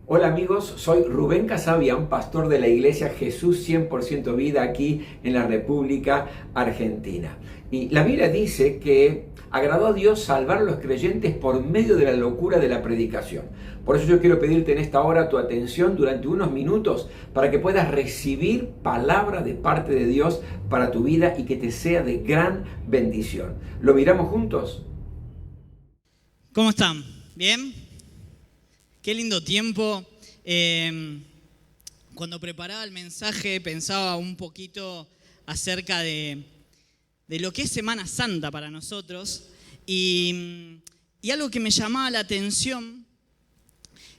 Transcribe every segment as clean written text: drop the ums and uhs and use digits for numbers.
Hola amigos, soy Rubén Casabian, pastor de la iglesia Jesús 100% Vida aquí en la República Argentina. Y la Biblia dice que agradó a Dios salvar a los creyentes por medio de la locura de la predicación. Por eso yo quiero pedirte en esta hora tu atención durante unos minutos para que puedas recibir palabra de parte de Dios para tu vida y que te sea de gran bendición. ¿Lo miramos juntos? ¿Cómo están? ¿Bien? Qué lindo tiempo. Cuando preparaba el mensaje pensaba un poquito acerca de lo que es Semana Santa para nosotros y algo que me llamaba la atención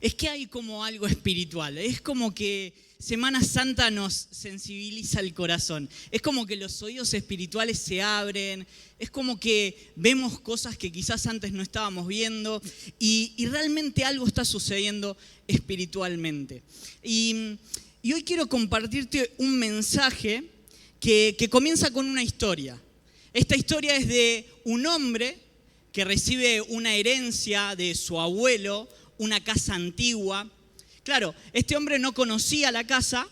es que hay como algo espiritual. Es como que Semana Santa nos sensibiliza el corazón. Es como que los oídos espirituales se abren. Es como que vemos cosas que quizás antes no estábamos viendo. Y realmente algo está sucediendo espiritualmente. Y hoy quiero compartirte un mensaje que comienza con una historia. Esta historia es de un hombre que recibe una herencia de su abuelo, una casa antigua. Claro, este hombre no conocía la casa,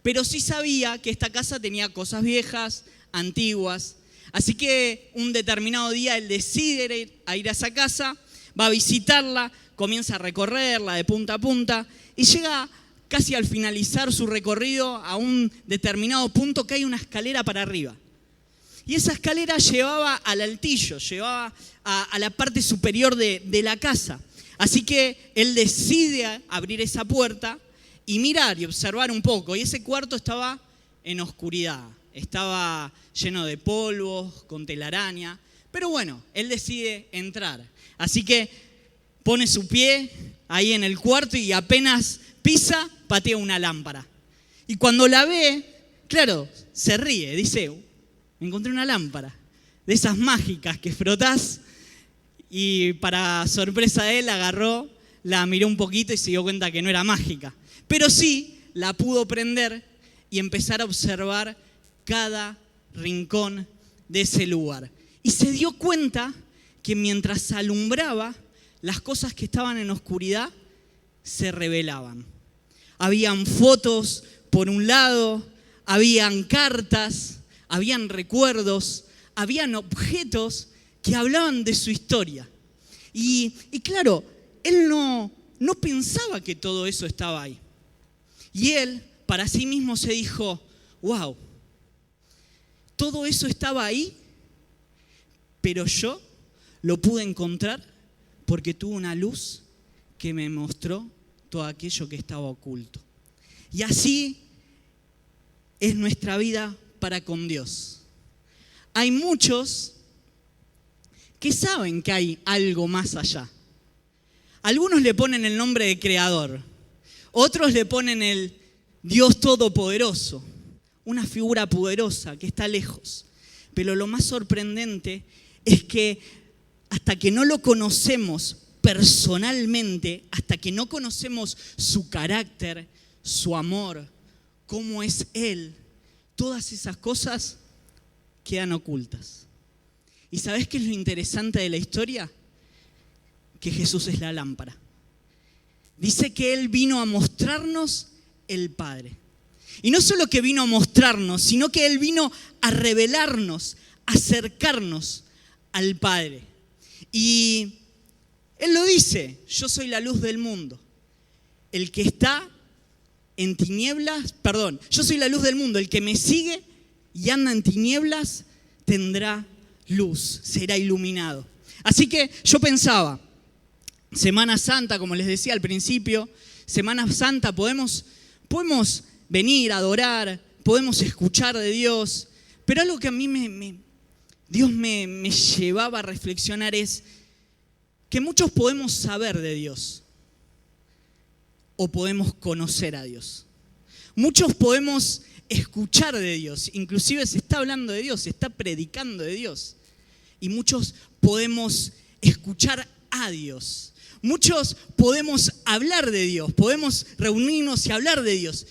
pero sí sabía que esta casa tenía cosas viejas, antiguas. Así que un determinado día él decide ir a esa casa, va a visitarla, comienza a recorrerla de punta a punta y llega casi al finalizar su recorrido a un determinado punto que hay una escalera para arriba. Y esa escalera llevaba al altillo, llevaba a la parte superior de la casa. Así que él decide abrir esa puerta y mirar y observar un poco. Y ese cuarto estaba en oscuridad, estaba lleno de polvos, con telaraña. Pero bueno, él decide entrar. Así que pone su pie ahí en el cuarto y apenas pisa, patea una lámpara. Y cuando la ve, claro, se ríe, dice, me encontré una lámpara de esas mágicas que frotás. Y para sorpresa de él, agarró, la miró un poquito y se dio cuenta que no era mágica. Pero sí, la pudo prender y empezar a observar cada rincón de ese lugar. Y se dio cuenta que mientras alumbraba, las cosas que estaban en oscuridad se revelaban. Habían fotos por un lado, habían cartas, habían recuerdos, habían objetos que hablaban de su historia. Y claro, él no pensaba que todo eso estaba ahí. Y él para sí mismo se dijo, wow, todo eso estaba ahí, pero yo lo pude encontrar porque tuve una luz que me mostró todo aquello que estaba oculto. Y así es nuestra vida para con Dios. Hay muchos que saben que hay algo más allá. Algunos le ponen el nombre de creador, otros le ponen el Dios todopoderoso, una figura poderosa que está lejos. Pero lo más sorprendente es que hasta que no lo conocemos personalmente, hasta que no conocemos su carácter, su amor, cómo es Él, todas esas cosas quedan ocultas. ¿Y sabés qué es lo interesante de la historia? Que Jesús es la lámpara. Dice que Él vino a mostrarnos el Padre. Y no solo que vino a mostrarnos, sino que Él vino a revelarnos, a acercarnos al Padre. Y Él lo dice, yo soy la luz del mundo. El que está en tinieblas, yo soy la luz del mundo. El que me sigue y anda en tinieblas tendrá luz, será iluminado. Así que yo pensaba, Semana Santa, como les decía al principio, Semana Santa podemos venir a adorar, podemos escuchar de Dios, pero algo que a mí Dios me llevaba a reflexionar es que muchos podemos saber de Dios o podemos conocer a Dios. Muchos podemos escuchar de Dios, inclusive se está hablando de Dios, se está predicando de Dios. Y muchos podemos escuchar a Dios. Muchos podemos hablar de Dios, podemos reunirnos y hablar de Dios,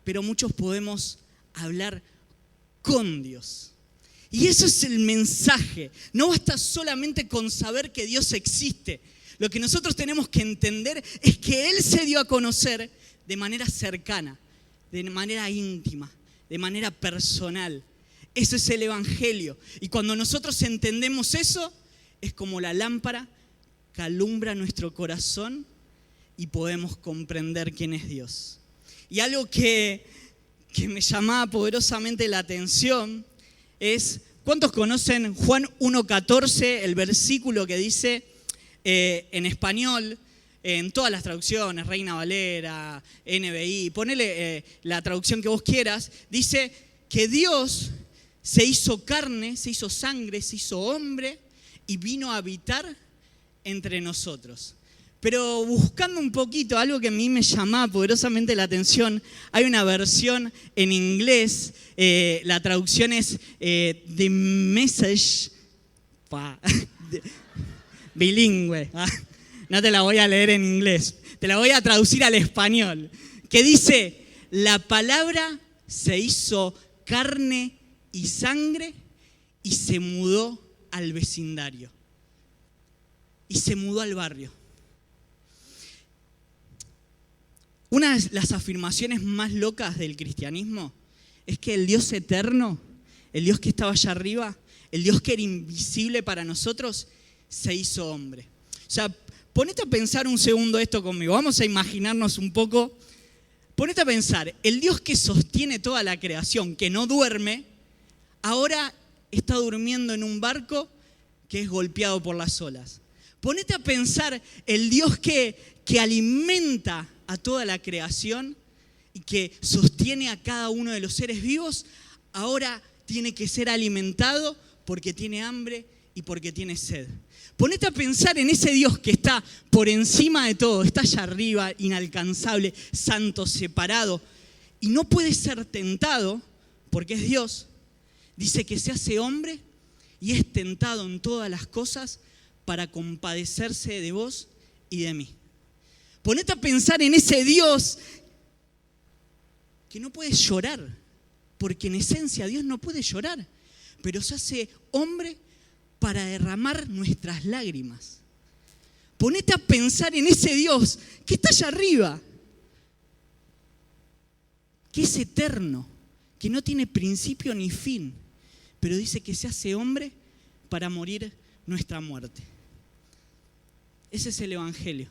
pero muchos podemos hablar con Dios. Y eso es el mensaje. No basta solamente con saber que Dios existe. Lo que nosotros tenemos que entender es que Él se dio a conocer de manera cercana, de manera íntima, de manera personal. Eso es el Evangelio. Y cuando nosotros entendemos eso, es como la lámpara que alumbra nuestro corazón y podemos comprender quién es Dios. Y algo que me llamaba poderosamente la atención es, ¿cuántos conocen Juan 1:14, el versículo que dice en español, en todas las traducciones, Reina Valera, NBI, ponele la traducción que vos quieras, dice que Dios se hizo carne, se hizo sangre, se hizo hombre y vino a habitar entre nosotros. Pero buscando un poquito, algo que a mí me llamaba poderosamente la atención, hay una versión en inglés, la traducción es The Message, bilingüe, no te la voy a leer en inglés, te la voy a traducir al español, que dice, la palabra se hizo carne y sangre y se mudó al vecindario, y se mudó al barrio. Una de las afirmaciones más locas del cristianismo es que el Dios eterno, el Dios que estaba allá arriba, el Dios que era invisible para nosotros, se hizo hombre. O sea, ponete a pensar un segundo esto conmigo. Vamos a imaginarnos un poco. Ponete a pensar, el Dios que sostiene toda la creación, que no duerme, ahora está durmiendo en un barco que es golpeado por las olas. Ponete a pensar el Dios que alimenta a toda la creación y que sostiene a cada uno de los seres vivos, ahora tiene que ser alimentado porque tiene hambre y porque tiene sed. Ponete a pensar en ese Dios que está por encima de todo, está allá arriba, inalcanzable, santo, separado, y no puede ser tentado porque es Dios. Dice que se hace hombre y es tentado en todas las cosas para compadecerse de vos y de mí. Ponete a pensar en ese Dios que no puede llorar, porque en esencia Dios no puede llorar, pero se hace hombre para derramar nuestras lágrimas. Ponete a pensar en ese Dios que está allá arriba, que es eterno, que no tiene principio ni fin, pero dice que se hace hombre para morir nuestra muerte. Ese es el Evangelio.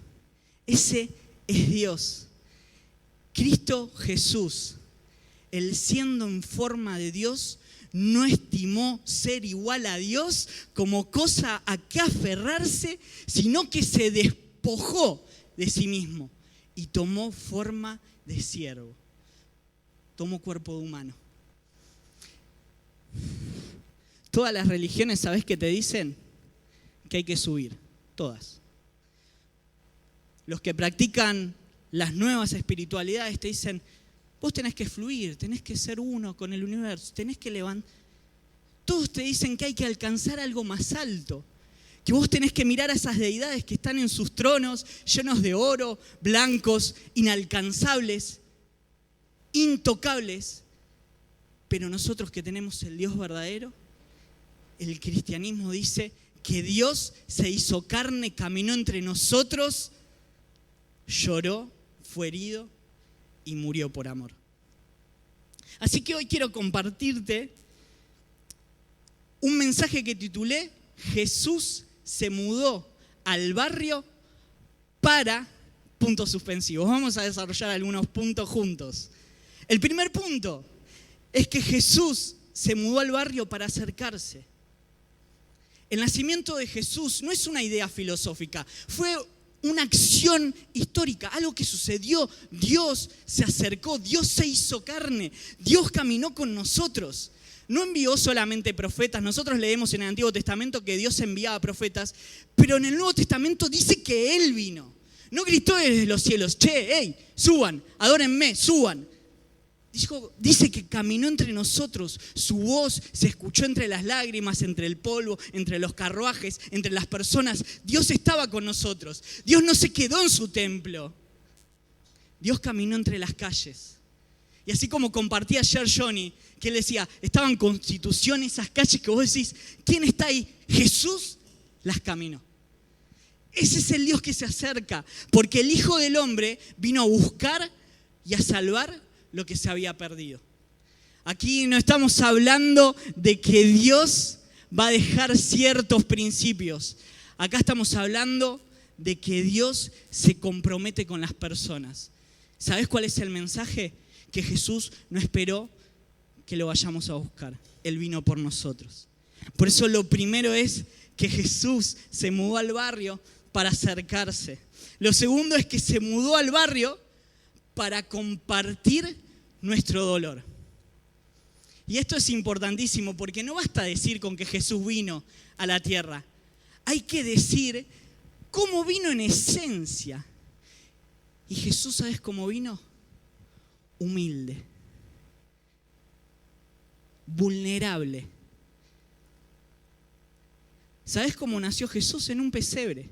Ese es Dios. Cristo Jesús, Él siendo en forma de Dios, no estimó ser igual a Dios como cosa a que aferrarse, sino que se despojó de sí mismo y tomó forma de siervo. Tomó cuerpo de humano. Todas las religiones, ¿sabés qué te dicen? Que hay que subir, todas. Los que practican las nuevas espiritualidades te dicen, vos tenés que fluir, tenés que ser uno con el universo, tenés que levantar. Todos te dicen que hay que alcanzar algo más alto, que vos tenés que mirar a esas deidades que están en sus tronos, llenos de oro, blancos, inalcanzables, intocables. Pero nosotros que tenemos el Dios verdadero, el cristianismo dice que Dios se hizo carne, caminó entre nosotros, lloró, fue herido y murió por amor. Así que hoy quiero compartirte un mensaje que titulé Jesús se mudó al barrio para puntos suspensivos. Vamos a desarrollar algunos puntos juntos. El primer punto es que Jesús se mudó al barrio para acercarse. El nacimiento de Jesús no es una idea filosófica, fue una acción histórica, algo que sucedió. Dios se acercó, Dios se hizo carne, Dios caminó con nosotros. No envió solamente profetas. Nosotros leemos en el Antiguo Testamento que Dios enviaba profetas, pero en el Nuevo Testamento dice que Él vino. No gritó desde los cielos, che, hey, suban, adórenme, suban. Dice que caminó entre nosotros, su voz se escuchó entre las lágrimas, entre el polvo, entre los carruajes, entre las personas. Dios estaba con nosotros. Dios no se quedó en su templo. Dios caminó entre las calles. Y así como compartía ayer Johnny, que él decía, estaban Constitución, esas calles que vos decís, ¿quién está ahí? Jesús las caminó. Ese es el Dios que se acerca, porque el Hijo del Hombre vino a buscar y a salvar lo que se había perdido. Aquí no estamos hablando de que Dios va a dejar ciertos principios. Acá estamos hablando de que Dios se compromete con las personas. ¿Sabes cuál es el mensaje? Que Jesús no esperó que lo vayamos a buscar. Él vino por nosotros. Por eso lo primero es que Jesús se mudó al barrio para acercarse. Lo segundo es que se mudó al barrio para compartir nuestro dolor. Y esto es importantísimo porque no basta decir con que Jesús vino a la tierra. Hay que decir cómo vino en esencia. Y Jesús, ¿sabes cómo vino? Humilde, vulnerable. ¿Sabes cómo nació Jesús? En un pesebre,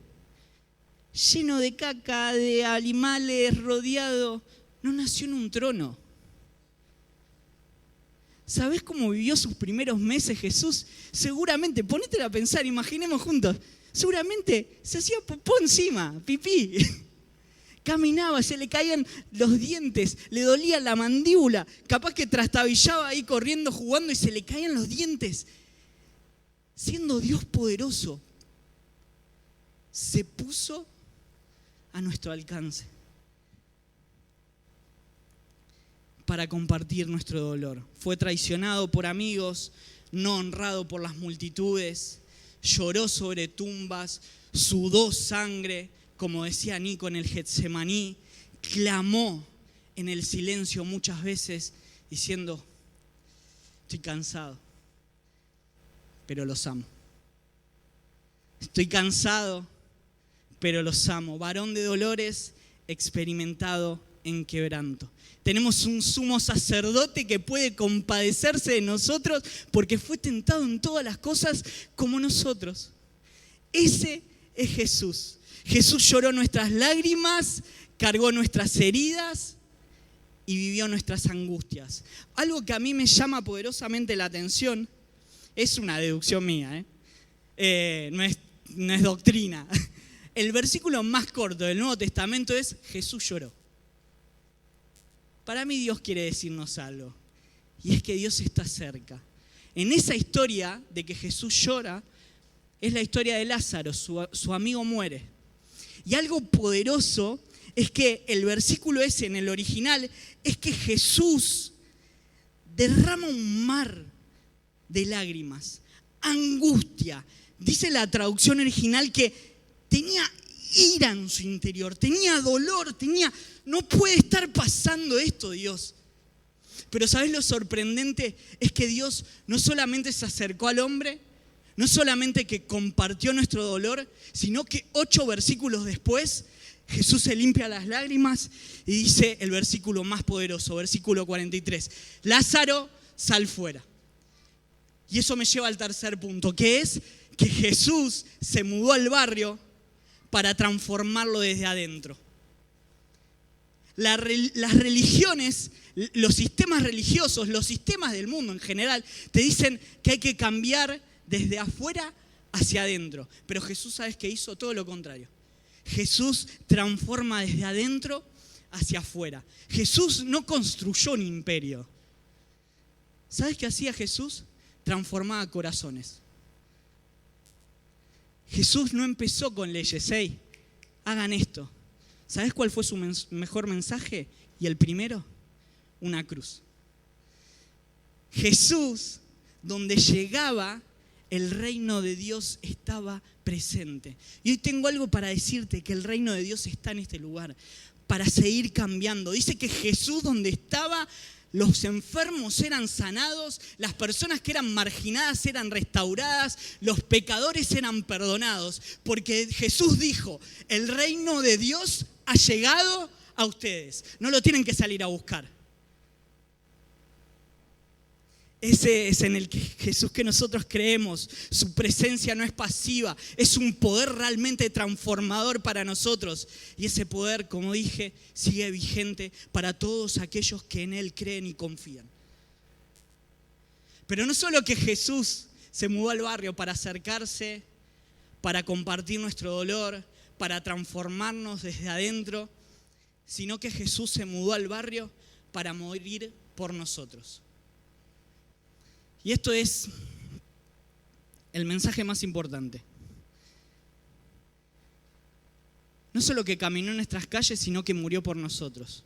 lleno de caca, de animales, rodeado. No nació en un trono. ¿Sabés cómo vivió sus primeros meses Jesús? Seguramente, ponétela a pensar, imaginemos juntos. Seguramente se hacía popó encima, pipí. Caminaba, se le caían los dientes, le dolía la mandíbula. Capaz que trastabillaba ahí corriendo, jugando y se le caían los dientes. Siendo Dios poderoso, se puso a nuestro alcance para compartir nuestro dolor. Fue traicionado por amigos, no honrado por las multitudes, lloró sobre tumbas, sudó sangre, como decía Nico en el Getsemaní, clamó en el silencio muchas veces diciendo: estoy cansado, pero los amo. Estoy cansado, pero los amo. Varón de dolores, experimentado en quebranto. Tenemos un sumo sacerdote que puede compadecerse de nosotros porque fue tentado en todas las cosas como nosotros. Ese es Jesús. Jesús lloró nuestras lágrimas, cargó nuestras heridas y vivió nuestras angustias. Algo que a mí me llama poderosamente la atención, es una deducción mía, no es doctrina. El versículo más corto del Nuevo Testamento es: Jesús lloró. Para mí Dios quiere decirnos algo, y es que Dios está cerca. En esa historia de que Jesús llora, es la historia de Lázaro, su amigo muere. Y algo poderoso es que el versículo ese en el original es que Jesús derrama un mar de lágrimas, angustia. Dice la traducción original que tenía ira en su interior, tenía dolor, no puede estar pasando esto, Dios. Pero ¿sabes lo sorprendente? Es que Dios no solamente se acercó al hombre, no solamente que compartió nuestro dolor, sino que 8 versículos después, Jesús se limpia las lágrimas y dice el versículo más poderoso, versículo 43, Lázaro, sal fuera. Y eso me lleva al tercer punto, que es que Jesús se mudó al barrio para transformarlo desde adentro. Las religiones, los sistemas religiosos, los sistemas del mundo en general, te dicen que hay que cambiar desde afuera hacia adentro. Pero Jesús, ¿sabes qué hizo? Todo lo contrario. Jesús transforma desde adentro hacia afuera. Jesús no construyó un imperio. ¿Sabes qué hacía Jesús? Transformaba corazones. Jesús no empezó con leyes, hey, hagan esto. ¿Sabes cuál fue su mejor mensaje? Y el primero, una cruz. Jesús, donde llegaba, el reino de Dios estaba presente. Y hoy tengo algo para decirte, que el reino de Dios está en este lugar, para seguir cambiando. Dice que Jesús, donde estaba, los enfermos eran sanados, las personas que eran marginadas eran restauradas, los pecadores eran perdonados, porque Jesús dijo: el reino de Dios ha llegado a ustedes, no lo tienen que salir a buscar. Ese es en el que Jesús que nosotros creemos. Su presencia no es pasiva, es un poder realmente transformador para nosotros. Y ese poder, como dije, sigue vigente para todos aquellos que en Él creen y confían. Pero no solo que Jesús se mudó al barrio para acercarse, para compartir nuestro dolor, para transformarnos desde adentro, sino que Jesús se mudó al barrio para morir por nosotros. Y esto es el mensaje más importante. No solo que caminó en nuestras calles, sino que murió por nosotros.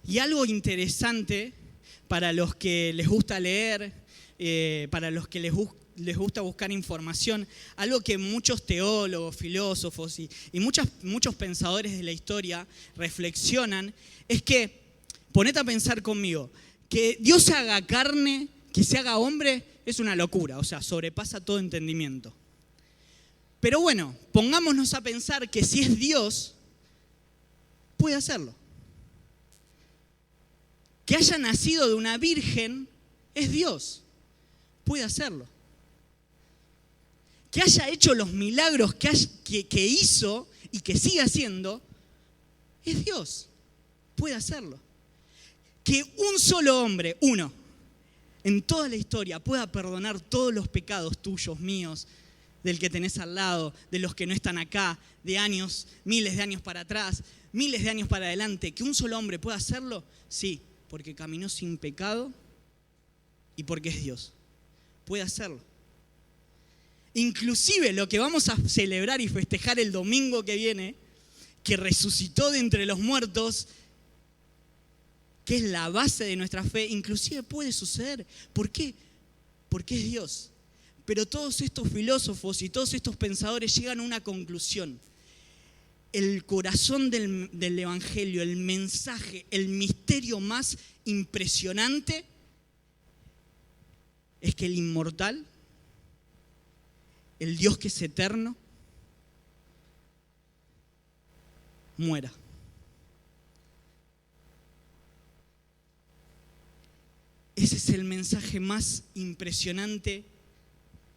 Y algo interesante para los que les gusta leer, para los que les gusta buscar información, algo que muchos teólogos, filósofos y muchos pensadores de la historia reflexionan, es que, ponete a pensar conmigo, que Dios se haga carne, que se haga hombre, es una locura, o sea, sobrepasa todo entendimiento. Pero bueno, pongámonos a pensar que si es Dios, puede hacerlo. Que haya nacido de una virgen es Dios, puede hacerlo. Que haya hecho los milagros que hizo y que sigue haciendo, es Dios, puede hacerlo. Que un solo hombre, uno, en toda la historia pueda perdonar todos los pecados tuyos, míos, del que tenés al lado, de los que no están acá, de años, miles de años para atrás, miles de años para adelante, que un solo hombre pueda hacerlo, sí, porque caminó sin pecado y porque es Dios. Puede hacerlo. Inclusive lo que vamos a celebrar y festejar el domingo que viene, que resucitó de entre los muertos, que es la base de nuestra fe, inclusive puede suceder. ¿Por qué? Porque es Dios. Pero todos estos filósofos y todos estos pensadores llegan a una conclusión. El corazón del Evangelio, el mensaje, el misterio más impresionante es que el inmortal, el Dios que es eterno, muera. Ese es el mensaje más impresionante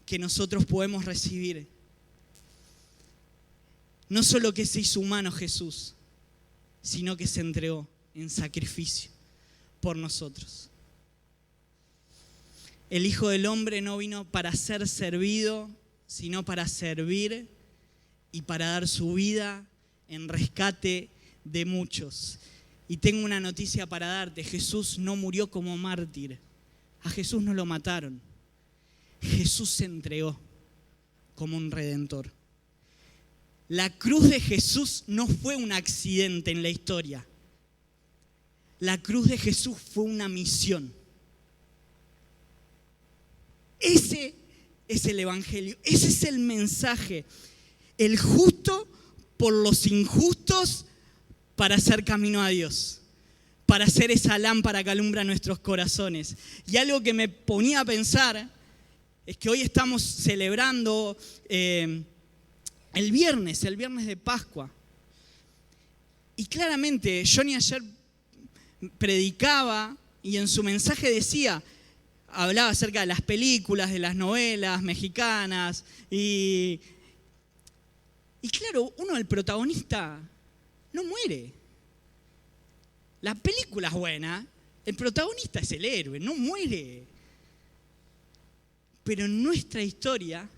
que nosotros podemos recibir. No solo que se hizo humano Jesús, sino que se entregó en sacrificio por nosotros. El Hijo del Hombre no vino para ser servido, sino para servir y para dar su vida en rescate de muchos. Y tengo una noticia para darte. Jesús no murió como mártir. A Jesús no lo mataron. Jesús se entregó como un redentor. La cruz de Jesús no fue un accidente en la historia. La cruz de Jesús fue una misión. Ese es el Evangelio, ese es el mensaje. El justo por los injustos para hacer camino a Dios, para ser esa lámpara que alumbra nuestros corazones. Y algo que me ponía a pensar es que hoy estamos celebrando el viernes de Pascua. Y claramente Johnny ayer predicaba y en su mensaje hablaba acerca de las películas, de las novelas mexicanas. Y claro, el protagonista no muere. La película es buena, el protagonista es el héroe, no muere. Pero en nuestra historia,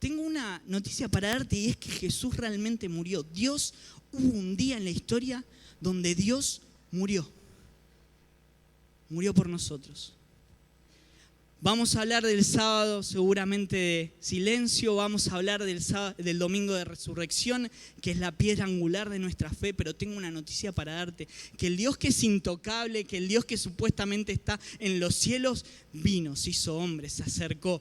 tengo una noticia para darte y es que Jesús realmente murió. Hubo un día en la historia donde Dios murió. Murió por nosotros. Vamos a hablar del sábado seguramente de silencio, vamos a hablar del domingo de resurrección, que es la piedra angular de nuestra fe, pero tengo una noticia para darte, que el Dios que es intocable, que el Dios que supuestamente está en los cielos, vino, se hizo hombre, se acercó,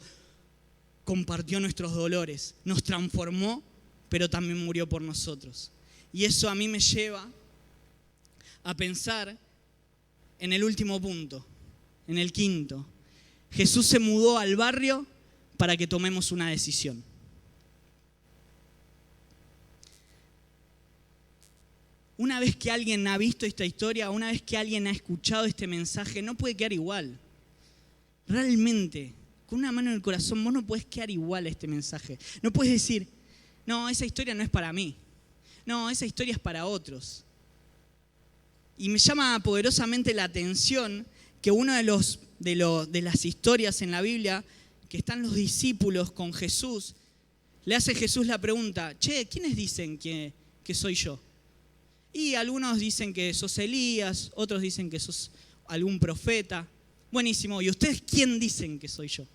compartió nuestros dolores, nos transformó, pero también murió por nosotros. Y eso a mí me lleva a pensar en el último punto, en el quinto. Jesús se mudó al barrio para que tomemos una decisión. Una vez que alguien ha visto esta historia, una vez que alguien ha escuchado este mensaje, no puede quedar igual. Realmente, con una mano en el corazón, vos no podés quedar igual a este mensaje. No puedes decir, no, esa historia no es para mí. No, esa historia es para otros. Y me llama poderosamente la atención que uno de las historias en la Biblia, que están los discípulos con Jesús, le hace Jesús la pregunta, che, ¿quiénes dicen que soy yo? Y algunos dicen que sos Elías, otros dicen que sos algún profeta. Buenísimo, ¿y ustedes quién dicen que soy yo?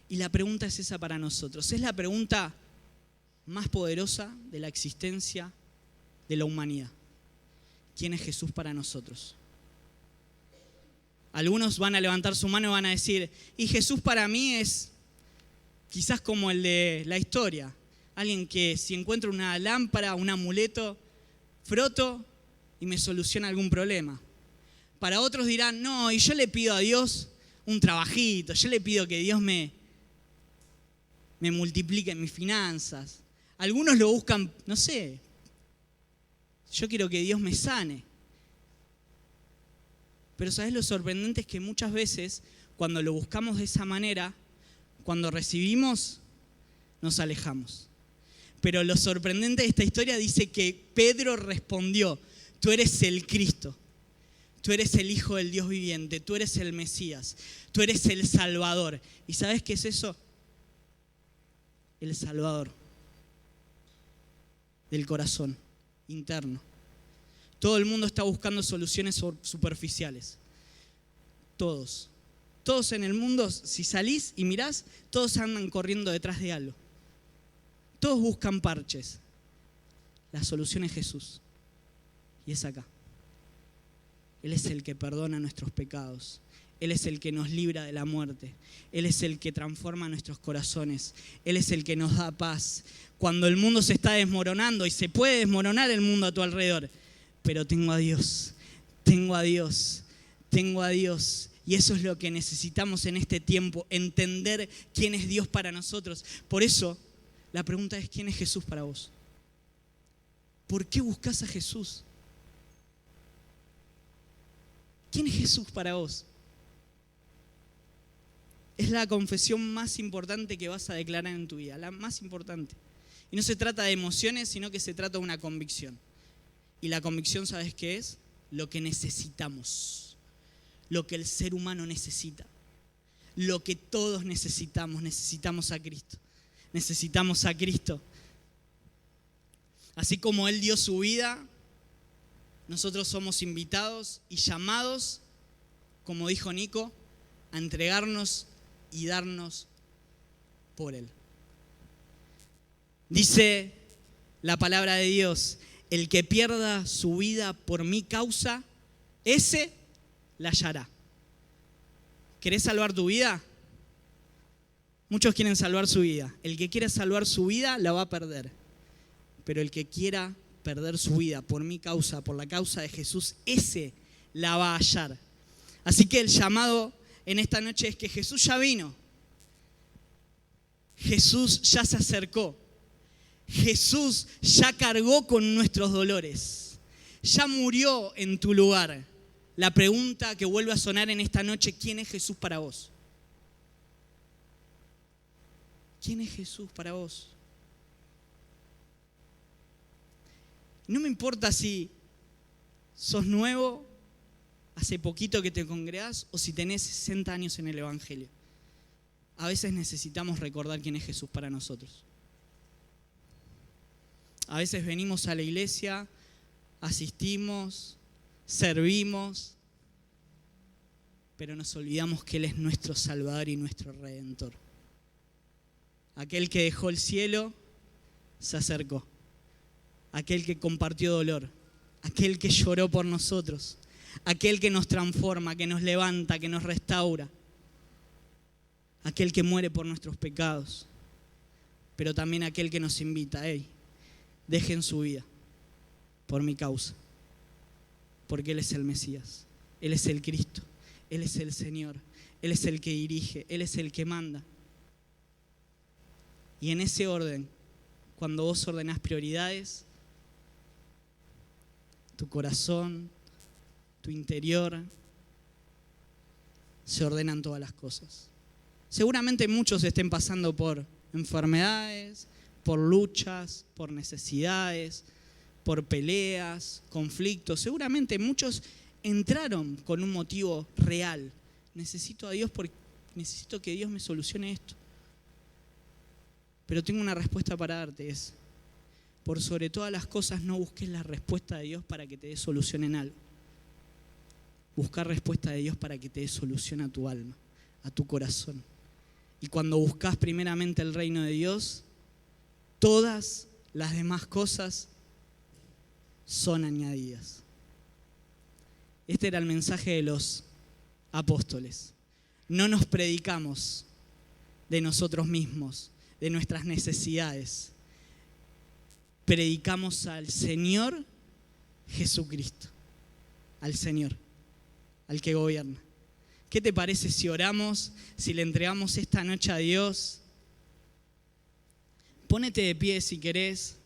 Y la pregunta es esa para nosotros. Es la pregunta más poderosa de la existencia de la humanidad. ¿Quién es Jesús para nosotros? Algunos van a levantar su mano y van a decir, y Jesús para mí es quizás como el de la historia. Alguien que si encuentro una lámpara, un amuleto, froto y me soluciona algún problema. Para otros dirán, no, y yo le pido a Dios un trabajito, yo le pido que Dios me multiplique mis finanzas. Algunos lo buscan, no sé, yo quiero que Dios me sane. Pero ¿sabes lo sorprendente? Es que muchas veces cuando lo buscamos de esa manera, cuando recibimos, nos alejamos. Pero lo sorprendente de esta historia dice que Pedro respondió, tú eres el Cristo, tú eres el Hijo del Dios viviente, tú eres el Mesías, tú eres el Salvador. ¿Y sabes qué es eso? El Salvador del corazón interno. Todo el mundo está buscando soluciones superficiales. Todos en el mundo, si salís y mirás, todos andan corriendo detrás de algo. Todos buscan parches. La solución es Jesús. Y es acá. Él es el que perdona nuestros pecados. Él es el que nos libra de la muerte. Él es el que transforma nuestros corazones. Él es el que nos da paz. Cuando el mundo se está desmoronando, y se puede desmoronar el mundo a tu alrededor, pero tengo a Dios, tengo a Dios, tengo a Dios. Y eso es lo que necesitamos en este tiempo, entender quién es Dios para nosotros. Por eso, la pregunta es, ¿quién es Jesús para vos? ¿Por qué buscas a Jesús? ¿Quién es Jesús para vos? Es la confesión más importante que vas a declarar en tu vida, la más importante. Y no se trata de emociones, sino que se trata de una convicción. Y la convicción, ¿sabes qué es? Lo que necesitamos, lo que el ser humano necesita, lo que todos necesitamos a Cristo. Necesitamos a Cristo. Así como Él dio su vida, nosotros somos invitados y llamados, como dijo Nico, a entregarnos y darnos por Él. Dice la palabra de Dios, el que pierda su vida por mi causa, ese la hallará. ¿Querés salvar tu vida? Muchos quieren salvar su vida. El que quiera salvar su vida la va a perder. Pero el que quiera perder su vida por mi causa, por la causa de Jesús, ese la va a hallar. Así que el llamado en esta noche es que Jesús ya vino. Jesús ya se acercó. Jesús ya cargó con nuestros dolores. Ya murió en tu lugar. La pregunta que vuelve a sonar en esta noche, ¿quién es Jesús para vos? ¿Quién es Jesús para vos? No me importa si sos nuevo, hace poquito que te congregás, o si tenés 60 años en el Evangelio. A veces necesitamos recordar quién es Jesús para nosotros. A veces venimos a la iglesia, asistimos, servimos, pero nos olvidamos que Él es nuestro Salvador y nuestro Redentor. Aquel que dejó el cielo se acercó. Aquel que compartió dolor. Aquel que lloró por nosotros. Aquel que nos transforma, que nos levanta, que nos restaura. Aquel que muere por nuestros pecados. Pero también aquel que nos invita, hey, dejen su vida por mi causa. Porque Él es el Mesías. Él es el Cristo. Él es el Señor. Él es el que dirige. Él es el que manda. Y en ese orden, cuando vos ordenás prioridades, tu corazón, tu interior, se ordenan todas las cosas. Seguramente muchos estén pasando por enfermedades, por luchas, por necesidades, por peleas, conflictos. Seguramente muchos entraron con un motivo real. Necesito a Dios porque necesito que Dios me solucione esto. Pero tengo una respuesta para darte, es: por sobre todas las cosas no busques la respuesta de Dios para que te dé solución en algo. Buscar respuesta de Dios para que te dé solución a tu alma, a tu corazón. Y cuando buscas primeramente el reino de Dios, todas las demás cosas son añadidas. Este era el mensaje de los apóstoles. No nos predicamos de nosotros mismos, de nuestras necesidades. Predicamos al Señor Jesucristo, al Señor, al que gobierna. ¿Qué te parece si oramos, si le entregamos esta noche a Dios? Pónete de pie si querés.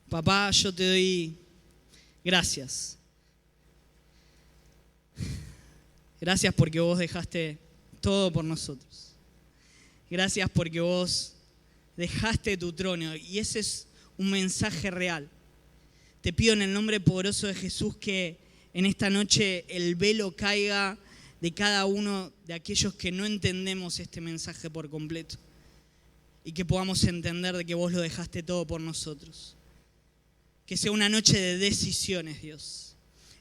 Papá, yo te doy gracias. Gracias porque vos dejaste todo por nosotros. Gracias porque vos dejaste tu trono, y ese es un mensaje real. Te pido en el nombre poderoso de Jesús que en esta noche el velo caiga de cada uno de aquellos que no entendemos este mensaje por completo, y que podamos entender de que vos lo dejaste todo por nosotros. Que sea una noche de decisiones, Dios.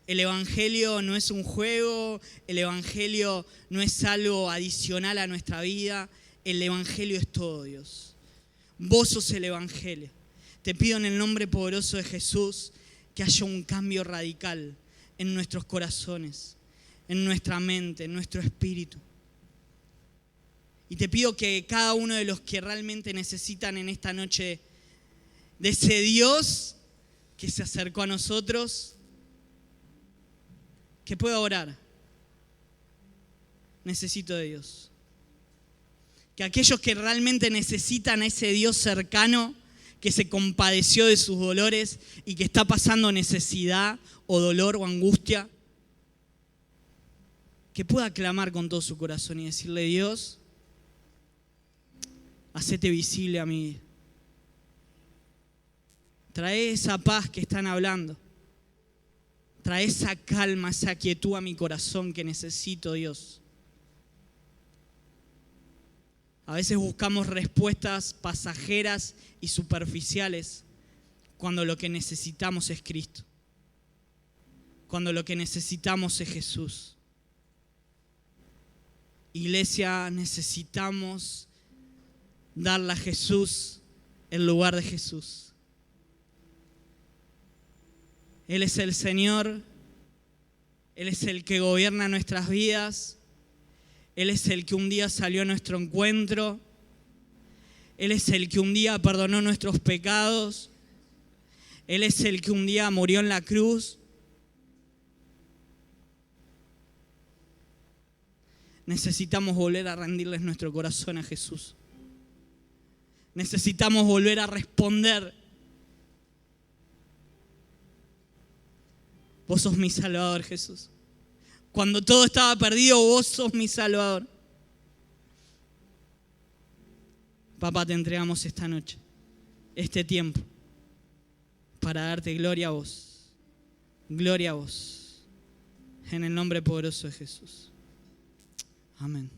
El Evangelio no es un juego, el Evangelio no es algo adicional a nuestra vida, el Evangelio es todo, Dios. Vos sos el Evangelio. Te pido en el nombre poderoso de Jesús que haya un cambio radical en nuestros corazones, en nuestra mente, en nuestro espíritu. Y te pido que cada uno de los que realmente necesitan en esta noche de ese Dios que se acercó a nosotros, que pueda orar. Necesito de Dios. Que aquellos que realmente necesitan a ese Dios cercano, que se compadeció de sus dolores y que está pasando necesidad o dolor o angustia, que pueda clamar con todo su corazón y decirle: Dios, hacete visible a mí. Trae esa paz que están hablando. Trae esa calma, esa quietud a mi corazón que necesito, Dios. A veces buscamos respuestas pasajeras y superficiales cuando lo que necesitamos es Cristo. Cuando lo que necesitamos es Jesús. Iglesia, necesitamos darle a Jesús el lugar de Jesús. Él es el Señor, Él es el que gobierna nuestras vidas, Él es el que un día salió a nuestro encuentro, Él es el que un día perdonó nuestros pecados, Él es el que un día murió en la cruz. Necesitamos volver a rendirles nuestro corazón a Jesús. Necesitamos volver a responder: vos sos mi Salvador, Jesús. Cuando todo estaba perdido, vos sos mi Salvador. Papá, te entregamos esta noche, este tiempo, para darte gloria a vos. Gloria a vos. En el nombre poderoso de Jesús. Amén.